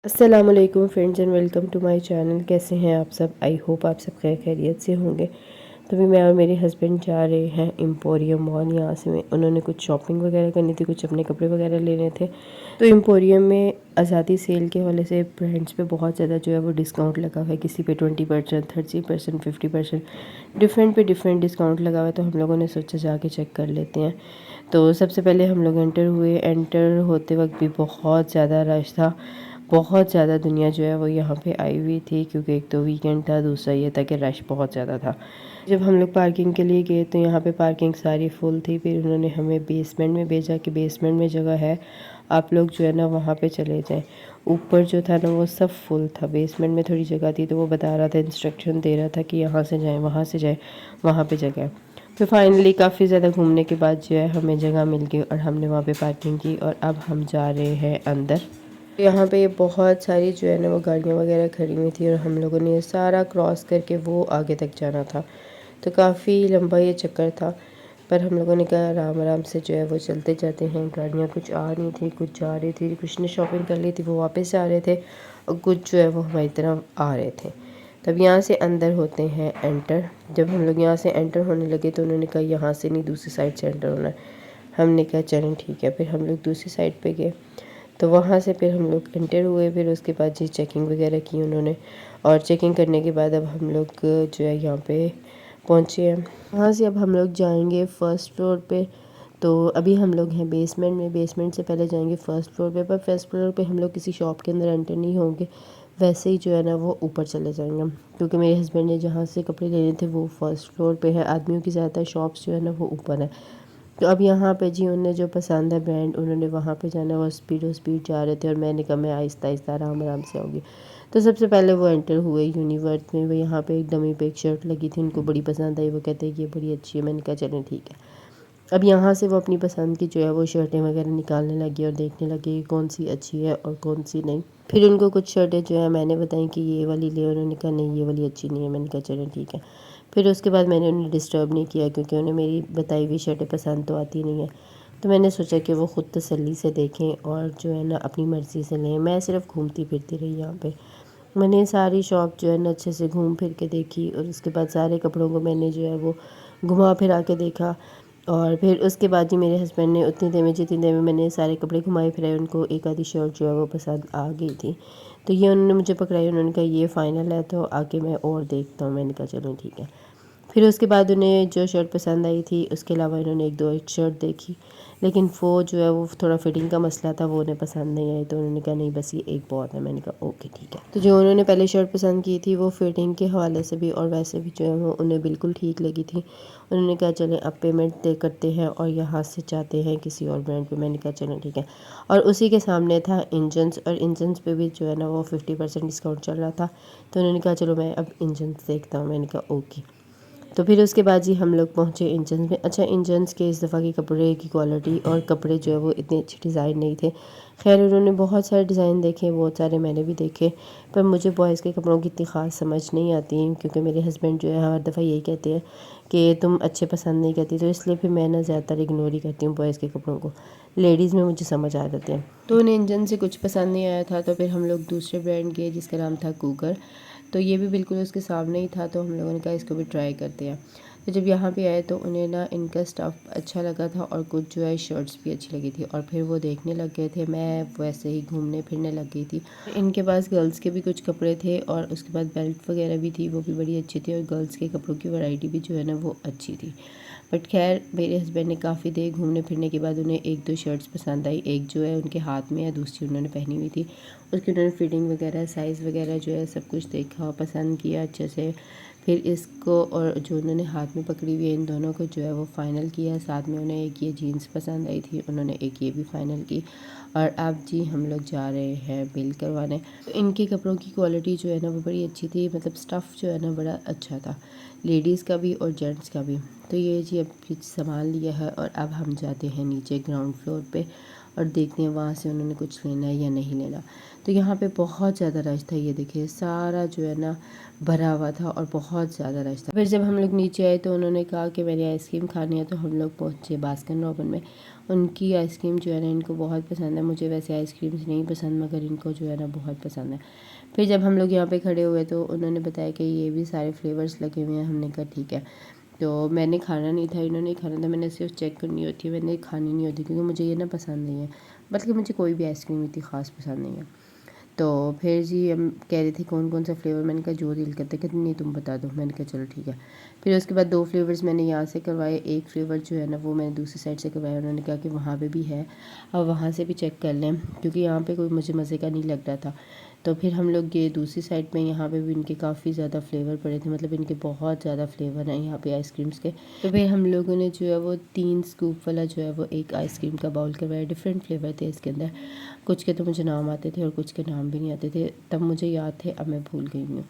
अस्सलामुअलैकुम friends and welcome to my channel. कैसे हैं आप सब? आई होप आप सब खैरियत से होंगे। तो अभी मैं और मेरे हस्बैंड जा रहे हैं एम्पोरियम मॉल। यहाँ से उन्होंने कुछ शॉपिंग वगैरह करनी थी, कुछ अपने कपड़े वगैरह लेने थे। तो एम्पोरियम में आज़ादी सेल के हवाले से ब्रांड्स पे बहुत ज़्यादा जो है वो डिस्काउंट लगा हुआ है। किसी पे 20%, 30%, 50%, डिफरेंट डिस्काउंट लगा हुआ है। तो हम लोगों ने सोचा जाके चेक कर लेते हैं। तो सबसे पहले हम लोग एंटर हुए। एंटर होते वक्त भी बहुत ज़्यादा रश था, बहुत ज़्यादा दुनिया जो है वो यहाँ पे आई हुई थी, क्योंकि एक तो वीकेंड था, दूसरा ये था कि रश बहुत ज़्यादा था। जब हम लोग पार्किंग के लिए गए तो यहाँ पे पार्किंग सारी फुल थी। फिर उन्होंने हमें बेसमेंट में भेजा कि बेसमेंट में जगह है, आप लोग जो है ना वहाँ पे चले जाएं। ऊपर जो था ना वो सब फुल था, बेसमेंट में थोड़ी जगह थी। तो वो बता रहा था, इंस्ट्रक्शन दे रहा था कि यहाँ से जाएँ, वहाँ से जाएँ, वहाँ पर जगह है। फिर फाइनली काफ़ी ज़्यादा घूमने के बाद जो है हमें जगह मिल गई और हमने वहाँ पे पार्किंग की और अब हम जा रहे हैं अंदर। यहाँ पे बहुत सारी जो है ना वो गाड़ियाँ वगैरह खड़ी हुई थी और हम लोगों ने ये सारा क्रॉस करके वो आगे तक जाना था। तो काफ़ी लंबा ये चक्कर था, पर हम लोगों ने कहा आराम आराम से जो है वो चलते जाते हैं। गाड़ियाँ कुछ आ रही थी, कुछ जा रही थी, कुछ ने शॉपिंग कर ली थी वो वापस जा रहे थे, और कुछ जो है वो हमारी तरफ आ रहे थे। तब यहाँ से अंदर होते हैं एंटर। जब हम लोग यहाँ से एंटर होने लगे तो उन्होंने कहा यहाँ से नहीं, दूसरी साइड से एंटर होना है। हमने कहा चलें ठीक है। फिर हम लोग दूसरी साइड पे गए, तो वहाँ से फिर हम लोग एंटर हुए। फिर उसके बाद जी चेकिंग वगैरह की उन्होंने, और चेकिंग करने के बाद अब हम लोग जो है यहाँ पे पहुँचे हैं। वहाँ से अब हम लोग जाएंगे फ़र्स्ट फ्लोर पे। तो अभी हम लोग हैं बेसमेंट में, बेसमेंट से पहले जाएंगे फ़र्स्ट फ्लोर पे। पर फर्स्ट फ्लोर पे हम लोग किसी शॉप के अंदर एंटर नहीं होंगे, वैसे ही जो है ना वो ऊपर चले जाएंगे, क्योंकि मेरे हस्बैंड ने जहाँ से कपड़े लेने थे वो फ़र्स्ट फ्लोर पे है। आदमियों की ज़्यादातर शॉप्स जो है ना वो ऊपर है। तो अब यहाँ पे जी उन्हें जो पसंद है ब्रांड, उन्होंने वहाँ पे जाना, वो स्पीड जा रहे थे और मैंने कहा मैं आहिस्ता आहिस्ता आराम आराम से आऊँगी। तो सबसे पहले वो एंटर हुए यूनिवर्स में। वो यहाँ पे एक डमी पे एक शर्ट लगी थी, उनको बड़ी पसंद आई। वो कहते हैं कि ये बड़ी अच्छी है। मैंने कहा चलें ठीक है। अब यहाँ से वो अपनी पसंद की जो है वो शर्टें वगैरह निकालने लगी और देखने लगी कि कौन सी अच्छी है और कौन सी नहीं। फिर उनको कुछ शर्टें जो है मैंने बताई कि ये वाली ले, उन्होंने कहा नहीं ये वाली अच्छी नहीं है। मैंने कहा चलें ठीक है। फिर उसके बाद मैंने उन्हें डिस्टर्ब नहीं किया, क्योंकि उन्हें मेरी बताई हुई शर्टें पसंद तो आती नहीं है। तो मैंने सोचा कि वो ख़ुद तसल्ली से देखें और जो है ना अपनी मर्ज़ी से लें। मैं सिर्फ घूमती फिरती रही यहाँ पे। मैंने सारी शॉप जो है ना अच्छे से घूम फिर के देखी, और उसके बाद सारे कपड़ों को मैंने जो है वो घुमा फिरा के देखा। और फिर उसके बाद जी मेरे हस्बैंड ने उतनी देर में, जितनी देर में मैंने सारे कपड़े घुमाए फिराए, उनको एक आधी शर्ट जो है वो पसंद आ गई थी। तो ये उन्होंने मुझे पकड़ाई, उन्होंने कहा ये फ़ाइनल है, तो आके मैं और देखता हूँ। मैंने कहा चलो ठीक है। फिर उसके बाद उन्हें जो शर्ट पसंद आई थी, उसके अलावा इन्होंने एक दो एक शर्ट देखी, लेकिन वो जो है वो थोड़ा फिटिंग का मसला था, वो उन्हें पसंद नहीं आई। तो उन्होंने कहा नहीं बस ये एक बहुत है। मैंने कहा ओके ठीक है। तो जो उन्होंने पहले शर्ट पसंद की थी वो फिटिंग के हवाले से भी और वैसे भी जो है वो उन्हें बिल्कुल ठीक लगी थी। उन्होंने कहा चलें अब पेमेंट दे करते हैं और यहाँ से चाहते हैं किसी और ब्रांड पे। मैंने कहा चलें ठीक है। और उसी के सामने था इंजन्स, और इंजन्स पे भी जो है ना वो 50% डिस्काउंट चल रहा था। तो उन्होंने कहा चलो मैं अब इंजन्स देखता हूँ। मैंने कहा ओके। तो फिर उसके बाद जी हम लोग पहुँचे इंजन्स में। अच्छा, इंजन्स के इस दफ़ा की कपड़े की क्वालिटी और कपड़े जो है वो इतने अच्छे डिज़ाइन नहीं थे। खैर उन्होंने बहुत सारे डिज़ाइन देखे, बहुत सारे मैंने भी देखे, पर मुझे बॉयज़ के कपड़ों की इतनी ख़ास समझ नहीं आती, क्योंकि मेरे हस्बैंड जो है हर दफ़ा यही कहते हैं कि तुम अच्छे पसंद नहीं करती। तो इसलिए फिर मैं ना ज़्यादातर इग्नोर ही करती हूँ बॉयज़ के कपड़ों को। लेडीज़ में मुझे समझ आ जाते हैं। तो उन्हें इंजन से कुछ पसंद नहीं आया था, तो फिर हम लोग दूसरे ब्रांड गए जिसका नाम था कूकर। तो ये भी बिल्कुल उसके सामने ही था, तो हम लोगों ने कहा इसको भी ट्राई करते हैं। तो जब यहाँ पे आए तो उन्हें ना इनका स्टफ़ अच्छा लगा था और कुछ जो है शर्ट्स भी अच्छी लगी थी, और फिर वो देखने लग गए थे। मैं वैसे ही घूमने फिरने लग गई थी। इनके पास गर्ल्स के भी कुछ कपड़े थे और उसके बाद बेल्ट वगैरह भी थी, वो भी बड़ी अच्छी थी, और गर्ल्स के कपड़ों की वैरायटी भी जो है ना वो अच्छी थी। बट खैर मेरे हस्बैंड ने काफ़ी देर घूमने फिरने के बाद उन्हें एक दो शर्ट्स पसंद आई। एक जो है उनके हाथ में है, दूसरी उन्होंने पहनी हुई थी। उसकी उन्होंने फिटिंग वगैरह, साइज़ वगैरह जो है सब कुछ देखा, पसंद किया अच्छे से। फिर इसको और जो उन्होंने हाथ में पकड़ी हुई है, इन दोनों को जो है वो फ़ाइनल किया। साथ में उन्हें एक ये जीन्स पसंद आई थी, उन्होंने एक ये भी फ़ाइनल की। और अब जी हम लोग जा रहे हैं बिल करवाने। तो इनके कपड़ों की क्वालिटी जो है ना वो बड़ी अच्छी थी, मतलब स्टफ़ जो है ना बड़ा अच्छा था, लेडीज़ का भी और जेंट्स का भी। तो ये जी अब कुछ सामान लिया है और अब हम जाते हैं नीचे ग्राउंड फ्लोर पे, और देखते हैं वहाँ से उन्होंने कुछ लेना है या नहीं लेना। तो यहाँ पे बहुत ज़्यादा रश था, ये देखिए सारा जो है ना भरा हुआ था और बहुत ज़्यादा रश था। फिर जब हम लोग नीचे आए तो उन्होंने कहा कि मैंने आइसक्रीम खानी है, तो हम लोग पहुँचे बास्किन रॉबिन में। उनकी आइसक्रीम जो है ना इनको बहुत पसंद है, मुझे वैसे आइसक्रीम्स नहीं पसंद मगर इनको जो है ना बहुत पसंद है। फिर जब हम लोग यहाँ पे खड़े हुए तो उन्होंने बताया कि ये भी सारे फ्लेवर्स लगे हुए हैं। हमने कहा ठीक है। तो मैंने खाना नहीं था, इन्होंने खाना था, मैंने सिर्फ चेक करनी होती है, मैंने खानी नहीं होती क्योंकि मुझे ये ना पसंद नहीं है, बल्कि मुझे कोई भी आइसक्रीम इतनी ख़ास पसंद नहीं है। तो फिर जी हम कह रहे थे कौन कौन सा फ्लेवर, मैंने कहा जो दिल करता, कहते नहीं तुम बता दो। मैंने कहा चलो ठीक है। फिर उसके बाद 2 फ्लेवर्स मैंने यहाँ से करवाए, एक फ्लेवर जो है ना वो मैंने दूसरी साइड से करवाया। उन्होंने कहा कि वहाँ पे भी है, अब वहाँ से भी चेक कर लें क्योंकि यहाँ पे कोई मुझे मज़े का नहीं लग रहा था। तो फिर हम लोग ये दूसरी साइड पे, यहाँ पे भी इनके काफ़ी ज़्यादा फ्लेवर पड़े थे, मतलब इनके बहुत ज़्यादा फ्लेवर हैं यहाँ पे आइसक्रीम्स के। तो फिर हम लोगों ने जो है वो 3 स्कूप वाला जो है वो एक आइसक्रीम का बाउल करवाया। डिफरेंट फ्लेवर थे इसके अंदर, कुछ के तो मुझे नाम आते थे और कुछ के नाम भी नहीं आते थे, तब मुझे याद थे, अब मैं भूल गई हूँ।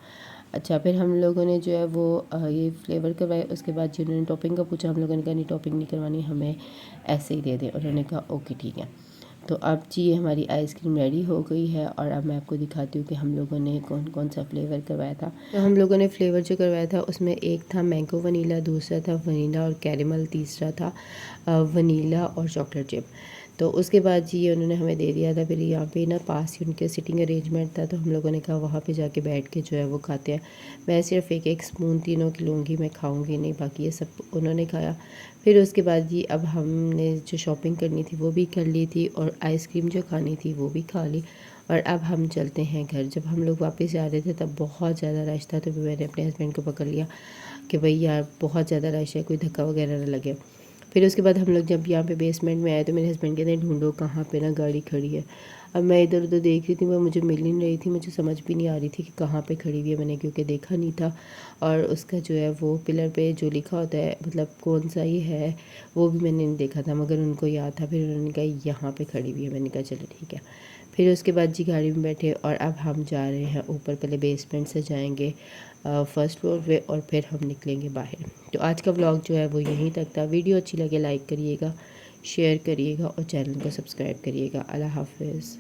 अच्छा, फिर हम लोगों ने जो है वो ये फ्लेवर करवाए। उसके बाद जिन्होंने टॉपिंग का पूछा, हम लोगों ने कहा नहीं टॉपिंग नहीं करवानी, हमें ऐसे ही दे दें। उन्होंने कहा ओके ठीक है। तो अब जी ये हमारी आइसक्रीम रेडी हो गई है और अब मैं आपको दिखाती हूँ कि हम लोगों ने कौन कौन सा फ्लेवर करवाया था। तो हम लोगों ने फ्लेवर जो करवाया था उसमें एक था मैंगो वनीला, दूसरा था वनीला और कैरेमल, तीसरा था वनीला और चॉकलेट चिप। तो उसके बाद जी ये उन्होंने हमें दे दिया था। फिर यहाँ पे ना पास ही उनके सिटिंग अरेंजमेंट था, तो हम लोगों ने कहा वहाँ पे जाके बैठ के जो है वो खाते हैं। मैं सिर्फ एक एक स्पून तीनों की लूँगी, मैं खाऊंगी नहीं, बाकी ये सब उन्होंने खाया। फिर उसके बाद जी अब हमने जो शॉपिंग करनी थी वो भी कर ली थी और आइसक्रीम जो खानी थी वो भी खा ली और अब हम चलते हैं घर। जब हम लोग वापस जा रहे थे तब बहुत ज़्यादा रश था, तो फिर मैंने अपने हस्बैंड को पकड़ लिया कि भाई यार बहुत ज़्यादा रश है, कोई धक्का वगैरह ना लगे। फिर उसके बाद हम लोग जब यहाँ पे बेसमेंट में आए तो मेरे हस्बैंड कहते हैं ढूंढो कहाँ पे ना गाड़ी खड़ी है। अब मैं इधर उधर देख रही थी, वो मुझे मिल ही नहीं रही थी, मुझे समझ भी नहीं आ रही थी कि कहाँ पे खड़ी हुई है, मैंने क्योंकि देखा नहीं था। और उसका जो है वो पिलर पे जो लिखा होता है, मतलब कौन सा ये है, वो भी मैंने नहीं देखा था, मगर उनको याद था। फिर उन्होंने कहा यहाँ पे खड़ी हुई है, मैंने कहा चलो ठीक है। फिर उसके बाद जी गाड़ी में बैठे और अब हम जा रहे हैं ऊपर, पहले बेसमेंट से जाएंगे फर्स्ट फ्लोर पे और फिर हम निकलेंगे बाहर। तो आज का व्लॉग जो है वो यहीं तक था। वीडियो अच्छी लगे लाइक करिएगा, शेयर करिएगा और चैनल को सब्सक्राइब करिएगा। अल्लाह हाफ़िज़।